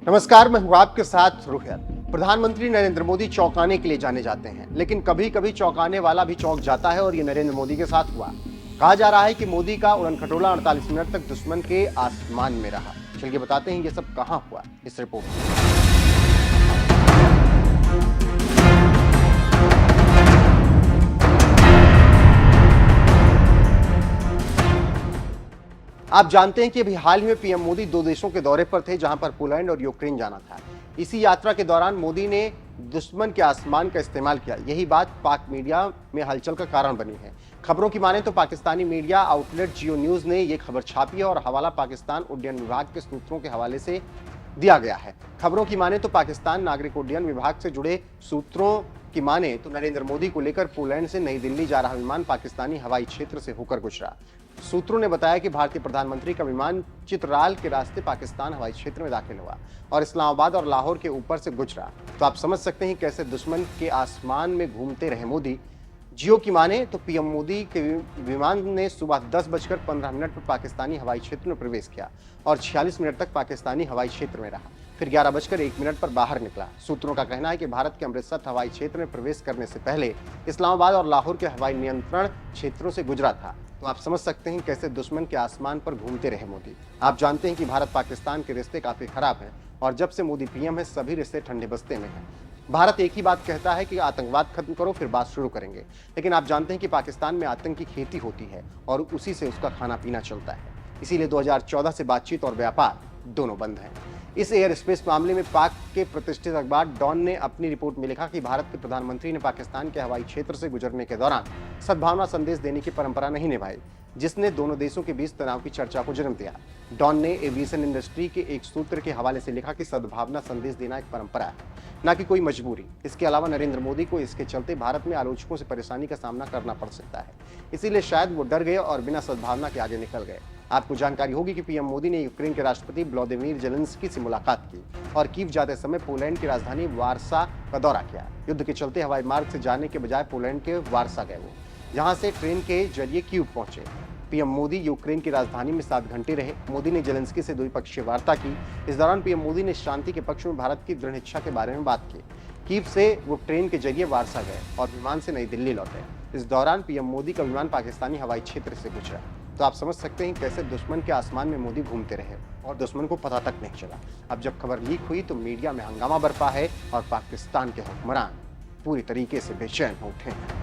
नमस्कार, मैं हूं आपके साथ रुखियत। प्रधानमंत्री नरेंद्र मोदी चौंकाने के लिए जाने जाते हैं, लेकिन कभी कभी चौंकाने वाला भी चौंक जाता है और ये नरेंद्र मोदी के साथ हुआ। कहा जा रहा है कि मोदी का उड़न खटोला 48 मिनट तक दुश्मन के आसमान में रहा। चलिए बताते हैं ये सब कहां हुआ इस रिपोर्ट में। आप जानते हैं कि अभी हाल ही में पीएम मोदी दो देशों के दौरे पर थे, जहां पर पोलैंड और यूक्रेन जाना था। इसी यात्रा के दौरान मोदी ने दुश्मन के आसमान का इस्तेमाल किया। यही बात पाक मीडिया में हलचल का कारण बनी है। खबरों की माने तो पाकिस्तानी मीडिया आउटलेट जियो न्यूज ने यह खबर छापी है और हवाला पाकिस्तान उड्डयन विभाग के सूत्रों के हवाले से दिया गया है। खबरों की माने तो पाकिस्तान नागरिक उड्डयन विभाग से जुड़े सूत्रों की माने तो नरेंद्र मोदी को लेकर पोलैंड से नई दिल्ली जा रहा विमान पाकिस्तानी हवाई क्षेत्र से होकर गुजरा। सूत्रों ने बताया कि भारतीय प्रधानमंत्री का विमान चित्रराल के रास्ते पाकिस्तान हवाई क्षेत्र में दाखिल हुआ और इस्लामाबाद और लाहौर के ऊपर से गुजरा। तो आप समझ सकते हैं कैसे दुश्मन के आसमान में घूमते रहे मोदी। जियो की माने तो पीएम मोदी के विमान ने सुबह 10:15 पर पाकिस्तानी हवाई क्षेत्र में प्रवेश किया और 46 मिनट तक पाकिस्तानी हवाई क्षेत्र में रहा। फिर 11:01 पर बाहर निकला। सूत्रों का कहना है कि भारत के अमृतसर हवाई क्षेत्र में प्रवेश करने से पहले इस्लामाबाद और लाहौर के हवाई नियंत्रण क्षेत्रों से गुजरा था। तो आप समझ सकते हैं कैसे दुश्मन के आसमान पर घूमते रहे मोदी। आप जानते हैं कि भारत पाकिस्तान के रिश्ते काफी खराब हैं और जब से मोदी पीएम है सभी रिश्ते ठंडे बस्ते में हैं। भारत एक ही बात कहता है कि आतंकवाद खत्म करो फिर बात शुरू करेंगे, लेकिन आप जानते हैं कि पाकिस्तान में आतंक की खेती होती है और उसी से उसका खाना पीना चलता है। इसीलिए 2014 से बातचीत और व्यापार दोनों बंद हैं। इस एयर स्पेस मामले में पाक के प्रतिष्ठित अखबार डॉन ने अपनी रिपोर्ट में लिखा कि भारत के प्रधानमंत्री ने पाकिस्तान के हवाई क्षेत्र से गुजरने के दौरान सद्भावना संदेश देने की परंपरा नहीं निभाई, जिसने दोनों देशों के बीच तनाव की चर्चा को जन्म दिया। डॉन ने एविएशन इंडस्ट्री के एक सूत्र के हवाले से लिखा कि सद्भावना संदेश देना एक परंपरा है, न कि कोई मजबूरी। इसके अलावा नरेंद्र मोदी को इसके चलते भारत में आलोचकों से परेशानी का सामना करना पड़ सकता है, इसीलिए शायद वो डर गए और बिना सद्भावना के आगे निकल गए। आपको जानकारी होगी कि पीएम मोदी ने यूक्रेन के राष्ट्रपति व्लादिमीर जेलेंस्की से मुलाकात की और कीव जाते समय पोलैंड की राजधानी वारसा का दौरा किया। युद्ध के चलते हवाई मार्ग से जाने के बजाय पोलैंड के वारसा गए वो, जहां से ट्रेन के जरिए कीव पहुंचे। पीएम मोदी यूक्रेन की राजधानी में 7 घंटे रहे। मोदी ने जेलेंस्की से द्विपक्षीय वार्ता की। इस दौरान पीएम मोदी ने शांति के पक्ष में भारत की दृढ़ इच्छा के बारे में बात की। कीव से वो ट्रेन के जरिए वारसा गए और विमान से नई दिल्ली लौटे। इस दौरान पीएम मोदी का विमान पाकिस्तानी हवाई क्षेत्र से गुजरा। तो आप समझ सकते हैं कैसे दुश्मन के आसमान में मोदी घूमते रहे और दुश्मन को पता तक नहीं चला। अब जब खबर लीक हुई तो मीडिया में हंगामा बरपा है और पाकिस्तान के हुक्मरान पूरी तरीके से बेचैन हो उठे हैं।